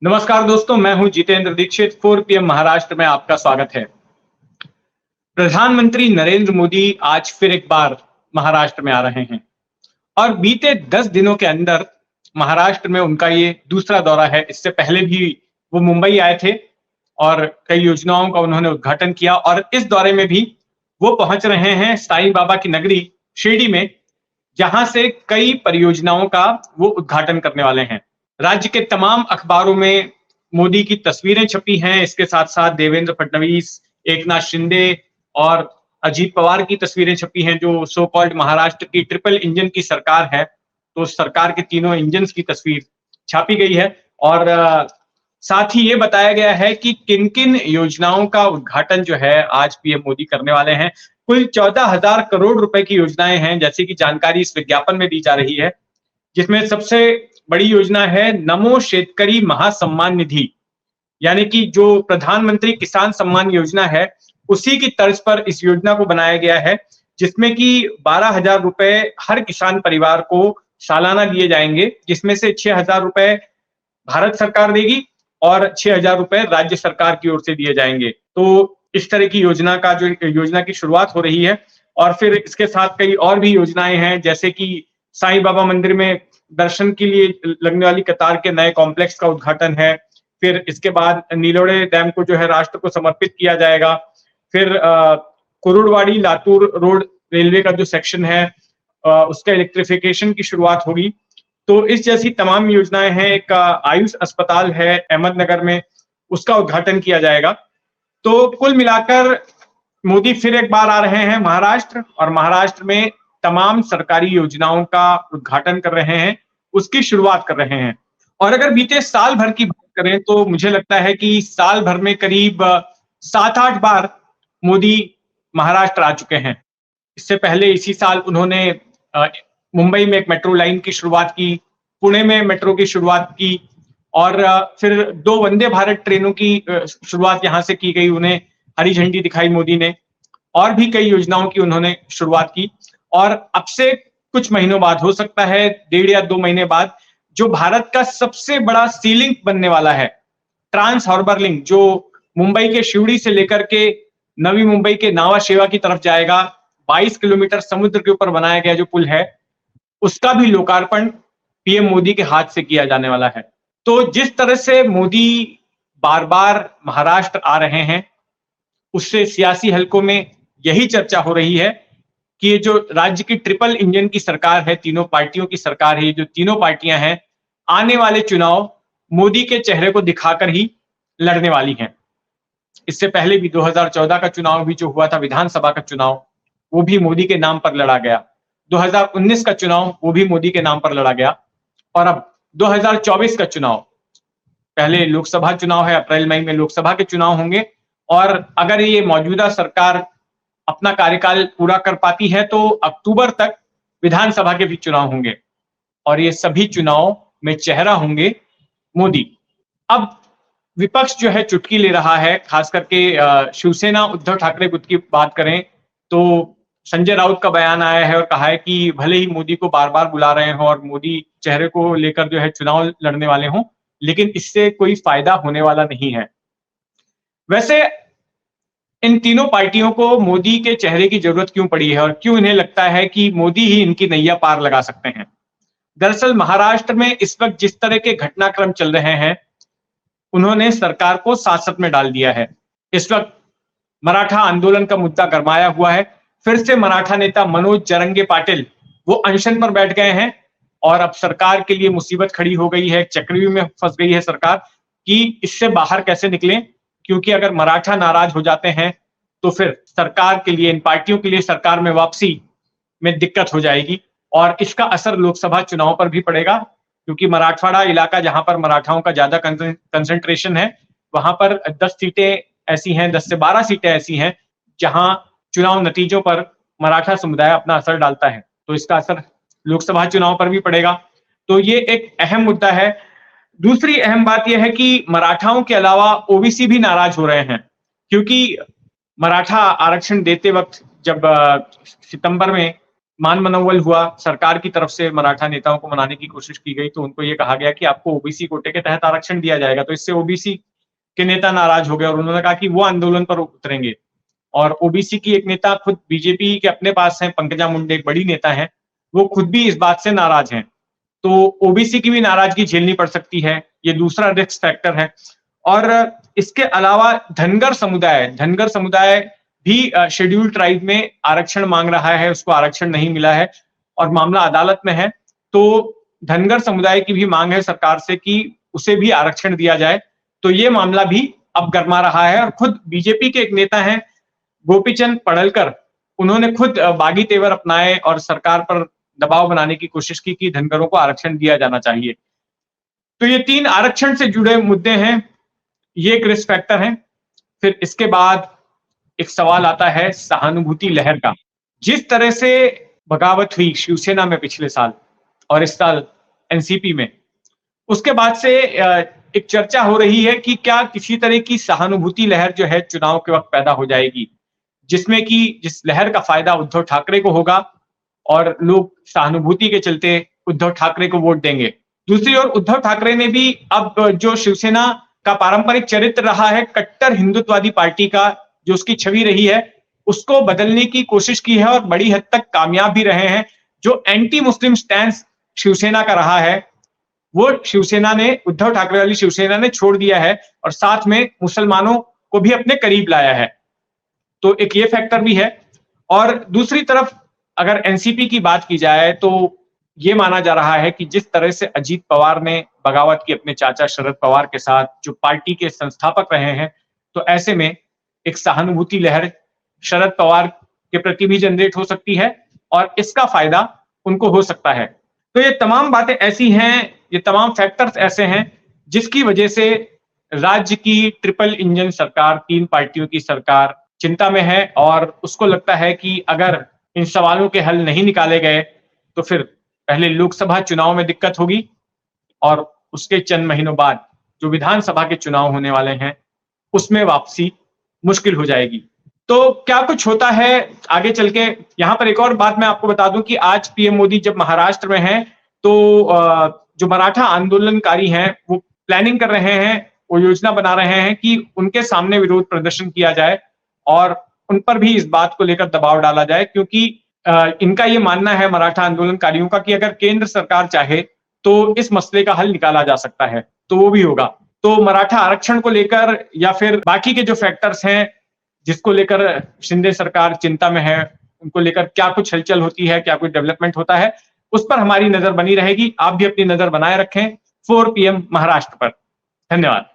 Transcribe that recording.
नमस्कार दोस्तों, मैं हूं जितेंद्र दीक्षित। 4 पीएम महाराष्ट्र में आपका स्वागत है। प्रधानमंत्री नरेंद्र मोदी आज फिर एक बार महाराष्ट्र में आ रहे हैं और बीते 10 दिनों के अंदर महाराष्ट्र में उनका ये दूसरा दौरा है। इससे पहले भी वो मुंबई आए थे और कई योजनाओं का उन्होंने उद्घाटन किया और इस दौरे में भी वो पहुंच रहे हैं साईं बाबा की नगरी शिरडी में, जहां से कई परियोजनाओं का वो उद्घाटन करने वाले हैं। राज्य के तमाम अखबारों में मोदी की तस्वीरें छपी हैं। इसके साथ साथ देवेंद्र फडणवीस, एकनाथ शिंदे और अजीत पवार की तस्वीरें छपी हैं, जो सो कॉल्ड महाराष्ट्र की ट्रिपल इंजन की सरकार है। तो सरकार के तीनों इंजन की तस्वीर छापी गई है और साथ ही ये बताया गया है कि किन किन योजनाओं का उद्घाटन जो है आज पीएम मोदी करने वाले हैं। कुल 14,000 करोड़ रुपए की योजनाएं हैं, जैसे कि जानकारी इस विज्ञापन में दी जा रही है, जिसमें सबसे बड़ी योजना है नमो शेतकरी महासम्मान निधि, यानी कि जो प्रधानमंत्री किसान सम्मान योजना है उसी की तर्ज पर इस योजना को बनाया गया है, जिसमें कि 12,000 रुपए हर किसान परिवार को सालाना दिए जाएंगे, जिसमें से 6,000 रुपए भारत सरकार देगी और 6,000 रुपए राज्य सरकार की ओर से दिए जाएंगे। तो इस तरह की योजना की शुरुआत हो रही है और फिर इसके साथ कई और भी योजनाएं हैं, जैसे कि साईं बाबा मंदिर में दर्शन के लिए लगने वाली कतार के नए कॉम्प्लेक्स का उद्घाटन है। फिर इसके बाद नीलोड़े डैम को जो है राष्ट्र को समर्पित किया जाएगा। फिर कुरुड़वाड़ी लातूर रोड रेलवे का जो सेक्शन है उसका इलेक्ट्रिफिकेशन की शुरुआत होगी। तो इस जैसी तमाम योजनाएं हैं। एक आयुष अस्पताल है अहमदनगर में, उसका उद्घाटन किया जाएगा। तो कुल मिलाकर मोदी फिर एक बार आ रहे हैं महाराष्ट्र और महाराष्ट्र में तमाम सरकारी योजनाओं का उद्घाटन कर रहे हैं, उसकी शुरुआत कर रहे हैं। और अगर बीते साल भर की बात करें तो मुझे लगता है कि साल भर में करीब 7-8 बार मोदी महाराष्ट्र आ चुके हैं। इससे पहले इसी साल उन्होंने मुंबई में एक मेट्रो लाइन की शुरुआत की, पुणे में मेट्रो की शुरुआत की और फिर 2 वंदे भारत ट्रेनों की शुरुआत यहां से की गई, उन्हें हरी झंडी दिखाई मोदी ने। और भी कई योजनाओं की उन्होंने शुरुआत की और अब से कुछ महीनों बाद, हो सकता है 1.5 या 2 महीने बाद, जो भारत का सबसे बड़ा सी लिंक बनने वाला है, ट्रांस हार्बर लिंक, जो मुंबई के शिवड़ी से लेकर के नवी मुंबई के नावा शेवा की तरफ जाएगा, 22 किलोमीटर समुद्र के ऊपर बनाया गया जो पुल है, उसका भी लोकार्पण पीएम मोदी के हाथ से किया जाने वाला है। तो जिस तरह से मोदी बार बार महाराष्ट्र आ रहे हैं, उससे सियासी हलकों में यही चर्चा हो रही है कि ये जो राज्य की ट्रिपल इंजन की सरकार है, तीनों पार्टियों की सरकार है, जो तीनों पार्टियां हैं, आने वाले चुनाव मोदी के चेहरे को दिखाकर ही लड़ने वाली हैं। इससे पहले भी 2014 का चुनाव भी जो हुआ था, विधानसभा का चुनाव, वो भी मोदी के नाम पर लड़ा गया। 2019 का चुनाव वो भी मोदी के नाम पर लड़ा गया और अब 2024 का चुनाव, पहले लोकसभा चुनाव है, अप्रैल मई में लोकसभा के चुनाव होंगे और अगर ये मौजूदा सरकार अपना कार्यकाल पूरा कर पाती है तो अक्टूबर तक विधानसभा के भी चुनाव होंगे और ये सभी चुनाव में चेहरा होंगे मोदी। अब विपक्ष जो है चुटकी ले रहा है, खास करके शिवसेना उद्धव ठाकरे गुट की बात करें तो संजय राउत का बयान आया है और कहा है कि भले ही मोदी को बार बार बुला रहे हो और मोदी चेहरे को लेकर जो है चुनाव लड़ने वाले हों, लेकिन इससे कोई फायदा होने वाला नहीं है। वैसे इन तीनों पार्टियों को मोदी के चेहरे की जरूरत क्यों पड़ी है और क्यों इन्हें लगता है कि मोदी ही इनकी नैया पार लगा सकते हैं? दरअसल महाराष्ट्र में इस वक्त जिस तरह के घटनाक्रम चल रहे हैं, उन्होंने सरकार को सासत में डाल दिया है। इस वक्त मराठा आंदोलन का मुद्दा गरमाया हुआ है। फिर से मराठा नेता मनोज जरंगे पाटिल वो अनशन पर बैठ गए हैं और अब सरकार के लिए मुसीबत खड़ी हो गई है, चक्रव्यूह में फंस गई है सरकार कि इससे बाहर कैसे निकलें, क्योंकि अगर मराठा नाराज हो जाते हैं तो फिर सरकार के लिए, इन पार्टियों के लिए सरकार में वापसी में दिक्कत हो जाएगी और इसका असर लोकसभा चुनाव पर भी पड़ेगा, क्योंकि मराठवाड़ा इलाका जहां पर मराठाओं का ज्यादा कंसंट्रेशन है, वहां पर 10 सीटें ऐसी हैं, 10 से 12 सीटें ऐसी हैं जहां चुनाव नतीजों पर मराठा समुदाय अपना असर डालता है, तो इसका असर लोकसभा चुनाव पर भी पड़ेगा। तो ये एक अहम मुद्दा है। दूसरी अहम बात यह है कि मराठाओं के अलावा ओबीसी भी नाराज हो रहे हैं, क्योंकि मराठा आरक्षण देते वक्त जब सितंबर में मान मनौवल हुआ, सरकार की तरफ से मराठा नेताओं को मनाने की कोशिश की गई, तो उनको ये कहा गया कि आपको ओबीसी कोटे के तहत आरक्षण दिया जाएगा। तो इससे ओबीसी के नेता नाराज हो गए और उन्होंने कहा कि वो आंदोलन पर उतरेंगे। और ओबीसी की एक नेता खुद बीजेपी के अपने पास हैं, पंकजा मुंडे एक बड़ी नेता हैं, वो खुद भी इस बात से नाराज हैं। तो ओबीसी की भी नाराजगी झेलनी पड़ सकती है, ये दूसरा रिस्क फैक्टर है। और इसके अलावा धनगर समुदाय भी शेड्यूल्ड ट्राइब में आरक्षण मांग रहा है, उसको आरक्षण नहीं मिला है और मामला अदालत में है। तो धनगर समुदाय की भी मांग है सरकार से कि उसे भी आरक्षण दिया जाए। तो ये मामला भी अब गरमा रहा है और खुद बीजेपी के एक नेता हैं गोपीचंद पडळकर, उन्होंने खुद बागी तेवर अपनाए और सरकार पर दबाव बनाने की कोशिश की कि धनगरों को आरक्षण दिया जाना चाहिए। तो ये 3 आरक्षण से जुड़े मुद्दे हैं, ये एक रिस्क फैक्टर है। फिर इसके बाद एक सवाल आता है सहानुभूति लहर का। जिस तरह से बगावत हुई शिवसेना में पिछले साल और इस साल एनसीपी में, उसके बाद से एक चर्चा हो रही है कि क्या किसी तरह की सहानुभूति लहर जो है चुनाव के वक्त पैदा हो जाएगी, जिसमें कि जिस लहर का फायदा उद्धव ठाकरे को होगा और लोग सहानुभूति के चलते उद्धव ठाकरे को वोट देंगे। दूसरी ओर उद्धव ठाकरे ने भी अब जो शिवसेना का पारंपरिक चरित्र रहा है, कट्टर हिंदुत्ववादी पार्टी का जो उसकी छवि रही है, उसको बदलने की कोशिश की है और बड़ी हद तक कामयाब भी रहे हैं। जो एंटी मुस्लिम स्टैंस शिवसेना का रहा है, वो शिवसेना ने, उद्धव ठाकरे वाली शिवसेना ने छोड़ दिया है और साथ में मुसलमानों को भी अपने करीब लाया है। तो एक ये फैक्टर भी है। और दूसरी तरफ अगर एनसीपी की बात की जाए तो ये माना जा रहा है कि जिस तरह से अजीत पवार ने बगावत की अपने चाचा शरद पवार के साथ, जो पार्टी के संस्थापक रहे हैं, तो ऐसे में एक सहानुभूति लहर शरद पवार के प्रति भी जनरेट हो सकती है और इसका फायदा उनको हो सकता है। तो ये तमाम बातें ऐसी हैं, ये तमाम फैक्टर्स ऐसे हैं जिसकी वजह से राज्य की ट्रिपल इंजन सरकार, 3 पार्टियों की सरकार चिंता में है और उसको लगता है कि अगर इन सवालों के हल नहीं निकाले गए तो फिर पहले लोकसभा चुनाव में दिक्कत होगी और उसके चंद महीनों बाद जो विधानसभा के चुनाव होने वाले हैं उसमें वापसी मुश्किल हो जाएगी। तो क्या कुछ होता है आगे चल के, यहां पर एक और बात मैं आपको बता दूं कि आज पीएम मोदी जब महाराष्ट्र में हैं तो जो मराठा आंदोलनकारी हैं वो प्लानिंग कर रहे हैं, वो योजना बना रहे हैं कि उनके सामने विरोध प्रदर्शन किया जाए और उन पर भी इस बात को लेकर दबाव डाला जाए, क्योंकि इनका ये मानना है मराठा आंदोलनकारियों का कि अगर केंद्र सरकार चाहे तो इस मसले का हल निकाला जा सकता है, तो वो भी होगा। तो मराठा आरक्षण को लेकर या फिर बाकी के जो फैक्टर्स हैं जिसको लेकर शिंदे सरकार चिंता में है, उनको लेकर क्या कुछ हलचल होती है, क्या कुछ डेवलपमेंट होता है, उस पर हमारी नजर बनी रहेगी। आप भी अपनी नजर बनाए रखें 4 PM महाराष्ट्र पर। धन्यवाद।